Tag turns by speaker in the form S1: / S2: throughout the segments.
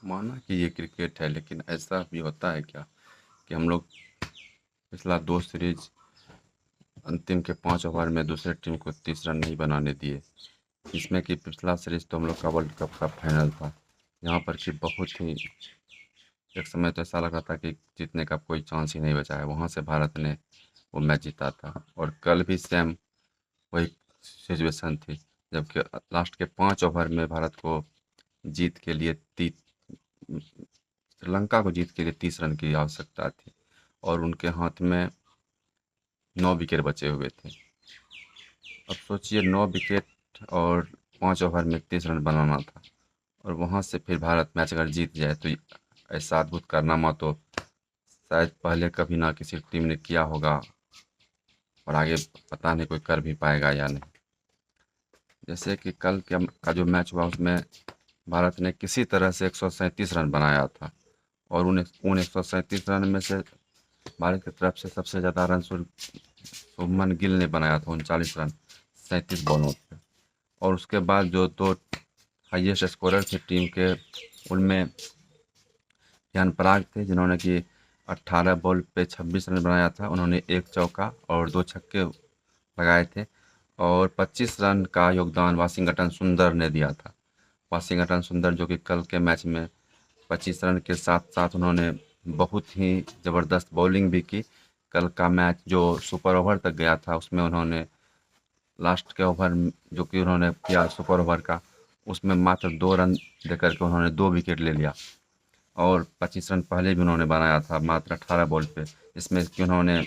S1: माना कि ये क्रिकेट है, लेकिन ऐसा भी होता है क्या कि हम लोग पिछला 2 सीरीज अंतिम के 5 ओवर में दूसरे टीम को 30 रन नहीं बनाने दिए। इसमें कि पिछला सीरीज तो हम लोग का वर्ल्ड कप का फाइनल था, यहाँ पर कि बहुत ही एक समय तो ऐसा लग रहा था कि जीतने का कोई चांस ही नहीं बचा है। वहाँ से भारत ने वो मैच जीता था, और कल भी सेम वही सिचुएशन थी, जबकि लास्ट के 5 ओवर में भारत को जीत के लिए श्रीलंका को जीत के लिए 30 रन की आवश्यकता थी, और उनके हाथ में 9 विकेट बचे हुए थे। अब सोचिए, 9 विकेट और 5 ओवर में 30 रन बनाना था, और वहाँ से फिर भारत मैच अगर जीत जाए तो ऐसा अद्भुत कारनामा तो शायद पहले कभी ना किसी टीम ने किया होगा, और आगे पता नहीं कोई कर भी पाएगा या नहीं। जैसे कि कल का जो मैच हुआ, उसमें भारत ने किसी तरह से 137 रन बनाया था, और उन 137 रन में से भारत की तरफ से सबसे ज़्यादा रन शुभमन गिल ने बनाया था, 39 रन 37 बॉलों पे। और उसके बाद जो दो हाईएस्ट स्कोरर थे टीम के, उनमें यान पराग थे, जिन्होंने कि 18 बॉल पे 26 रन बनाया था। उन्होंने एक चौका और 2 छक्के लगाए थे, और 25 रन का योगदान वाशिंगटन सुंदर ने दिया था। वाशिंगटन सुंदर जो कि कल के मैच में 25 रन के साथ साथ उन्होंने बहुत ही ज़बरदस्त बॉलिंग भी की। कल का मैच जो सुपर ओवर तक गया था, उसमें उन्होंने लास्ट के ओवर जो कि उन्होंने किया सुपर ओवर का, उसमें मात्र 2 रन देकर के उन्होंने 2 विकेट ले लिया, और 25 रन पहले भी उन्होंने बनाया था मात्र 18 बॉल पे, जिसमें कि उन्होंने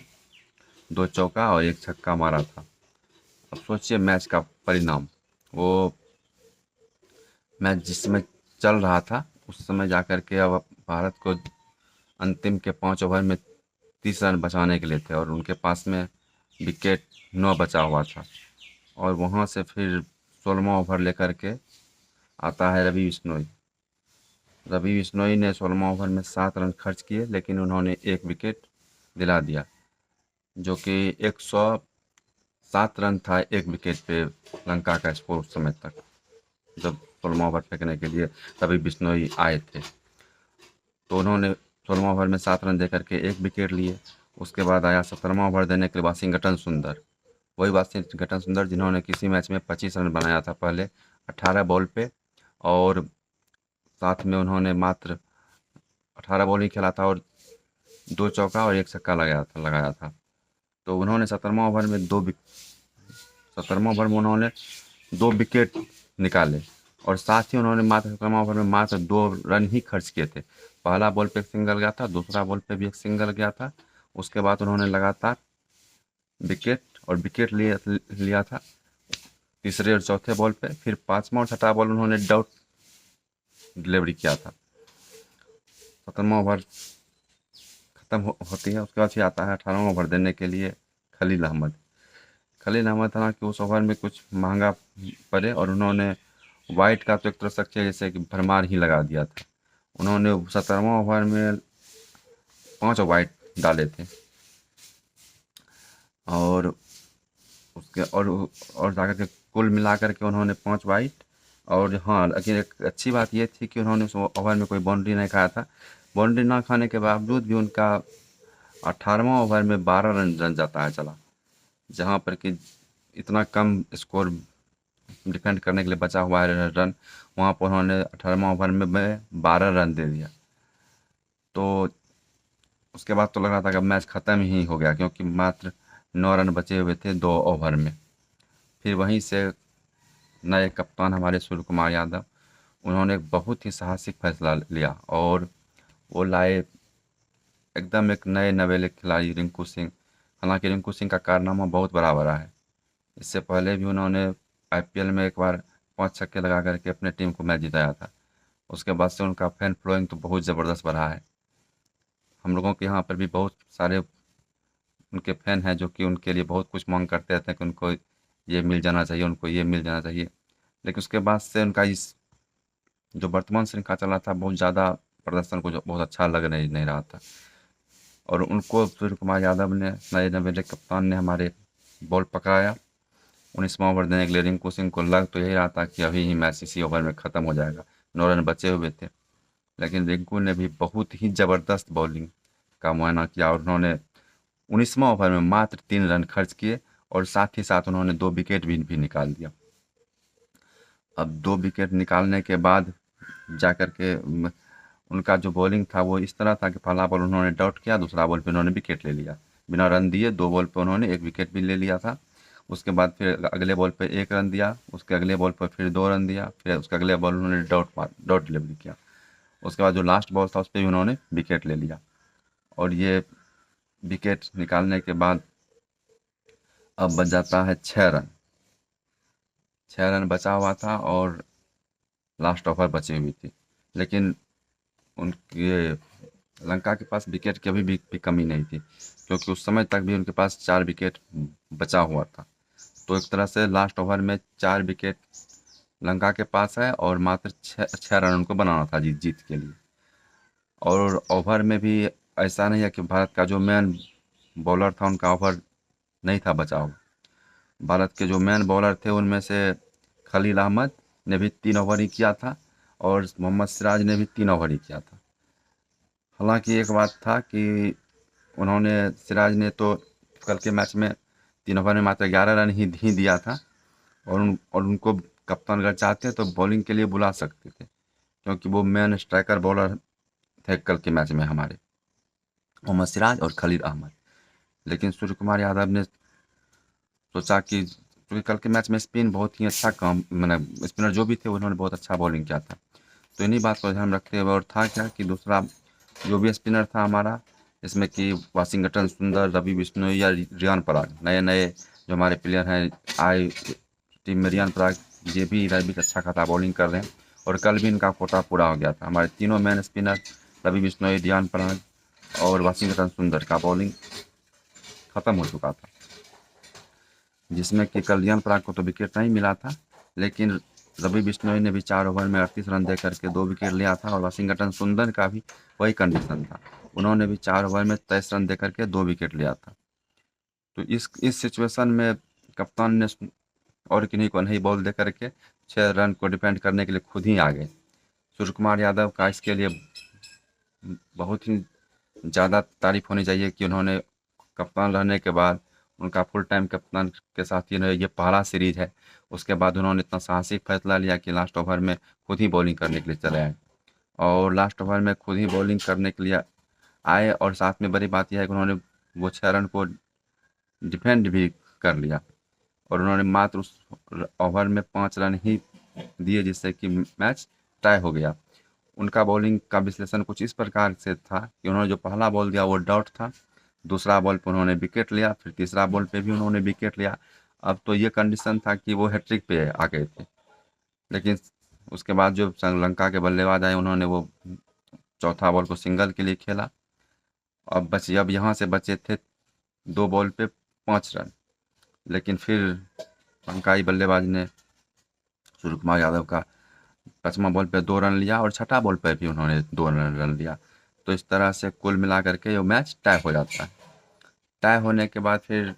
S1: 2 चौका और 1 छक्का मारा था। अब सोचिए मैच का परिणाम, वो मैच जिस समय चल रहा था उस समय जाकर के अब भारत को अंतिम के 5 ओवर में 30 रन बचाने के लिए थे, और उनके पास में विकेट 9 बचा हुआ था। और वहाँ से फिर 16वां ओवर लेकर के आता है रवि बिश्नोई। रवि बिश्नोई ने 16वां ओवर में 7 रन खर्च किए, लेकिन उन्होंने 1 विकेट दिला दिया, जो कि 107 रन था 1 विकेट पे लंका का स्कोर उस समय तक, जब 16वां ओवर फेंकने के लिए रवि बिश्नोई आए थे। तो उन्होंने 16वां ओवर में 7 रन दे करके 1 विकेट लिए। उसके बाद आया 17वां ओवर देने के लिए वाशिंगटन सुंदर। वही वाशिंगटन सुंदर जिन्होंने किसी मैच में 25 रन बनाया था पहले 18 बॉल पे, और साथ में उन्होंने मात्र 18 बॉल ही खेला था, और 2 चौका और 1 छक्का लगाया था। तो उन्होंने 17वां ओवर में उन्होंने 2 विकेट निकाले, और साथ ही उन्होंने मात्र 17वां ओवर में मात्र 2 रन ही खर्च किए थे। पहला बॉल पे एक सिंगल गया था, दूसरा बॉल पे भी एक सिंगल गया था। उसके बाद उन्होंने लगातार विकेट और विकेट लिया था तीसरे और चौथे बॉल पे। फिर 5वां और 6वां बॉल उन्होंने डॉट डिलीवरी किया था। 17वां ओवर खत्म होती है, उसके बाद फिर आता है 18वां ओवर देने के लिए खलील अहमद। खलील अहमद था कि उस ओवर में कुछ महंगा पड़े, और उन्होंने वाइट का तो एक तरह से जैसे कि भरमार ही लगा दिया था। उन्होंने 17वां ओवर में 5 वाइट डाले थे, और उसके और जाकर के कुल मिलाकर के उन्होंने 5 वाइट। और हाँ, लेकिन एक अच्छी बात ये थी कि उन्होंने उस ओवर में कोई बाउंड्री नहीं खाया था। बाउंड्री ना खाने के बावजूद भी उनका 18वां ओवर में 12 रन जाता है चला, जहाँ पर कि इतना कम स्कोर डिफेंड करने के लिए बचा हुआ है रन, वहाँ पर उन्होंने 18वां ओवर में 12 रन दे दिया। तो उसके बाद तो लग रहा था कि मैच ख़त्म ही हो गया, क्योंकि मात्र 9 रन बचे हुए थे 2 ओवर में। फिर वहीं से नए कप्तान हमारे सूर्य कुमार यादव, उन्होंने एक बहुत ही साहसिक फैसला लिया, और वो लाए एकदम एक नए नवेले खिलाड़ी रिंकू सिंह। हालांकि रिंकू सिंह का कारनामा बहुत बड़ा बड़ा है। इससे पहले भी उन्होंने आईपीएल में एक बार 5 छक्के लगा करके अपने टीम को मैच जिताया था। उसके बाद से उनका फैन फॉलोइंग तो बहुत ज़बरदस्त बढ़ा है। हम लोगों के यहाँ पर भी बहुत सारे उनके फैन हैं, जो कि उनके लिए बहुत कुछ मांग करते रहते हैं कि उनको ये मिल जाना चाहिए, उनको ये मिल जाना चाहिए। लेकिन उसके बाद से उनका इस जो वर्तमान श्रृंखला चला था, बहुत ज़्यादा प्रदर्शन को जो बहुत अच्छा लग नहीं रहा था, और उनको सूर्य कुमार यादव ने, नए नवेले कप्तान ने, हमारे बॉल पकड़ाया। 19वां ओवर देने के लिए रिंकू सिंह को लग तो यही रहा था कि अभी ही मैच इसी ओवर में ख़त्म हो जाएगा, 9 रन बचे हुए थे। लेकिन रिंकू ने भी बहुत ही ज़बरदस्त बॉलिंग का मुआयना किया और उन्होंने 19वां ओवर में मात्र 3 रन खर्च किए और साथ ही साथ उन्होंने 2 विकेट भी निकाल दिया। अब 2 विकेट निकालने के बाद जाकर के उनका जो बॉलिंग था वो इस तरह था कि पहला बॉल उन्होंने डॉट किया, दूसरा बॉल पे उन्होंने विकेट ले लिया, बिना रन दिए 2 बॉल पे उन्होंने 1 विकेट भी ले लिया था। उसके बाद फिर अगले बॉल पे 1 रन दिया, उसके अगले बॉल पर फिर 2 रन दिया, फिर उसके अगले बॉल उन्होंने डॉट डिलीवरी किया। उसके बाद जो लास्ट बॉल था उस पर भी उन्होंने विकेट ले लिया और ये विकेट निकालने के बाद अब बच जाता है 6 रन। 6 रन बचा हुआ था और लास्ट ओवर बची हुई थी, लेकिन उनके लंका के पास विकेट की अभी भी कमी नहीं थी, क्योंकि उस समय तक भी उनके पास 4 विकेट बचा हुआ था। तो एक तरह से लास्ट ओवर में 4 विकेट लंका के पास है और मात्र 6 रन उनको बनाना था जीत जीत के लिए। और ओवर में भी ऐसा नहीं है कि भारत का जो मेन बॉलर था उनका ओवर नहीं था बचा हुआ। भारत के जो मेन बॉलर थे उनमें से खलील अहमद ने भी 3 ओवर ही किया था और मोहम्मद सिराज ने भी 3 ओवर ही किया था। हालांकि एक बात था कि उन्होंने सिराज ने तो कल के मैच में 3 ओवर में मात्र 11 रन ही दिया था और उनको कप्तान अगर चाहते तो बॉलिंग के लिए बुला सकते थे, क्योंकि वो मेन स्ट्राइकर बॉलर थे कल के मैच में हमारे, मोहम्मद सिराज और खलील अहमद। लेकिन सूर्य कुमार यादव ने सोचा कि क्योंकि कल के मैच में स्पिन बहुत ही अच्छा काम, मैंने स्पिनर जो भी थे उन्होंने बहुत अच्छा बॉलिंग किया था, तो इन्हीं बात को ध्यान रखते हुए और था क्या कि दूसरा जो भी स्पिनर था हमारा, इसमें कि वाशिंगटन सुंदर, रवि बिश्नोई या रियान पराग, नए नए जो हमारे प्लेयर हैं आए टीम में, रियान पराग ये भी इधर भी अच्छा खासा बॉलिंग कर रहे हैं और कल भी इनका कोटा पूरा हो गया था। हमारे तीनों मेन स्पिनर रवि बिश्नोई, रियान पराग और वाशिंगटन सुंदर का बॉलिंग ख़त्म हो चुका था, जिसमें कि कल रियान पराग को तो विकेट नहीं मिला था, लेकिन रवि बिश्नोई ने भी 4 ओवर में 38 रन दे करके 2 विकेट लिया था और वाशिंगटन सुंदर का भी वही कंडीशन था, उन्होंने भी 4 ओवर में 23 रन दे करके 2 विकेट लिया था। तो इस सिचुएशन में कप्तान ने और किन्हीं को नहीं बॉल दे करके 6 रन को डिफेंड करने के लिए खुद ही आ गए। सूर्य कुमार यादव का इसके लिए बहुत ही ज़्यादा तारीफ होनी चाहिए कि उन्होंने कप्तान रहने के बाद, उनका फुल टाइम कप्तान के साथ ये पहला सीरीज है, उसके बाद उन्होंने इतना साहसिक फैसला लिया कि लास्ट ओवर में खुद ही बॉलिंग करने के लिए चले आए और लास्ट ओवर में खुद ही बॉलिंग करने के लिए आए और साथ में बड़ी बात यह है कि उन्होंने वो 6 रन को डिफेंड भी कर लिया और उन्होंने मात्र उस ओवर में 5 रन ही दिए, जिससे कि मैच टाई हो गया। उनका बॉलिंग का विश्लेषण कुछ इस प्रकार से था कि उन्होंने जो पहला बॉल दिया वो डॉट था, दूसरा बॉल पर उन्होंने विकेट लिया, फिर तीसरा बॉल पे भी उन्होंने विकेट लिया। अब तो ये कंडीशन था कि वो हैट्रिक पे आ गए थे, लेकिन उसके बाद जो श्रीलंका के बल्लेबाज आए उन्होंने वो चौथा बॉल को सिंगल के लिए खेला। अब यहाँ से बचे थे 2 बॉल पे 5 रन, लेकिन फिर लंकाई बल्लेबाज ने सूर्य कुमार यादव का 5वां बॉल पे 2 रन लिया और छठा बॉल पे भी उन्होंने 2 रन लिया। तो इस तरह से कुल मिलाकर के ये मैच टाई हो जाता है। टाई होने के बाद फिर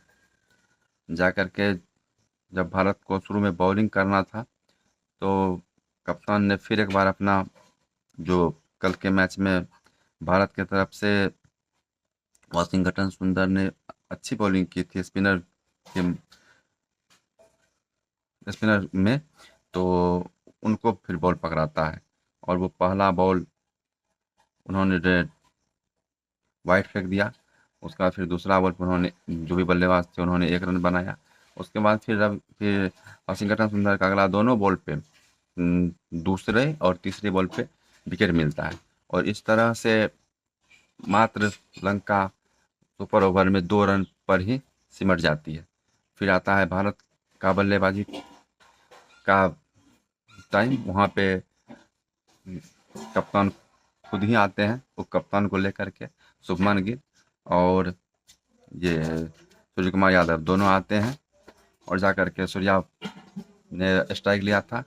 S1: जा कर के जब भारत को शुरू में बॉलिंग करना था तो कप्तान ने फिर एक बार अपना जो कल के मैच में भारत की तरफ से वाशिंगटन सुंदर ने अच्छी बॉलिंग की थी स्पिनर में, तो उनको फिर बॉल पकड़ाता है और वो पहला बॉल उन्होंने वाइड फेंक दिया। उसके बाद फिर दूसरा बॉल पर उन्होंने जो भी बल्लेबाज थे उन्होंने 1 रन बनाया। उसके बाद फिर वाशिंगटन सुंदर का अगला दोनों बॉल पे दूसरे और तीसरे बॉल पे विकेट मिलता है और इस तरह से मात्र लंका सुपर ओवर में 2 रन पर ही सिमट जाती है। फिर आता है भारत का बल्लेबाजी का टाइम, वहाँ पे कप्तान खुद ही आते हैं, उप कप्तान को लेकर के शुभमन गिल और ये सूर्य कुमार यादव दोनों आते हैं और जा कर के सूर्या ने स्ट्राइक लिया था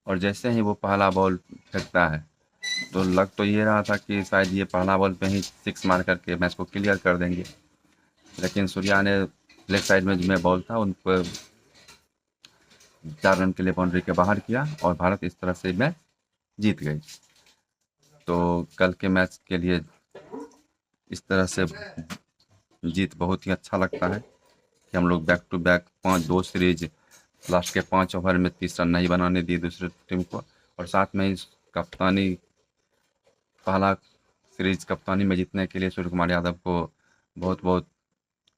S1: और जैसे ही वो पहला बॉल फेंकता है तो लग तो ये रहा था कि शायद ये पहला बॉल पे ही 6 मार करके मैच को क्लियर कर देंगे, लेकिन सूर्या ने लेग साइड में जो बॉल था उन पर 4 रन के लिए बाउंड्री के बाहर किया और भारत इस तरह से मैच जीत गई। तो कल के मैच के लिए इस तरह से जीत बहुत ही अच्छा लगता है कि हम लोग back to back 5-2 series last के 5 ओवर में 30 रन नहीं बनाने दिए दूसरे टीम को, और साथ में इस कप्तानी पहला सीरीज कप्तानी में जीतने के लिए सूर्य कुमार यादव को बहुत बहुत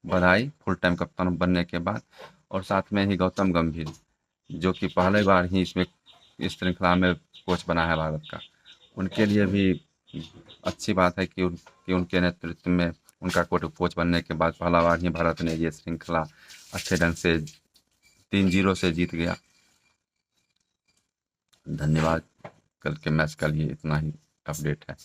S1: बधाई फुल टाइम कप्तान बनने के बाद। और साथ में ही गौतम गंभीर जो कि पहले बार ही इसमें इस श्रृंखला में कोच बना है भारत का, उनके लिए भी अच्छी बात है कि उनके नेतृत्व में उनका कोच बनने के बाद पहला बार ही भारत ने ये श्रृंखला अच्छे ढंग से 3-0 से जीत गया। धन्यवाद। कल के मैच का लिए इतना ही अपडेट है।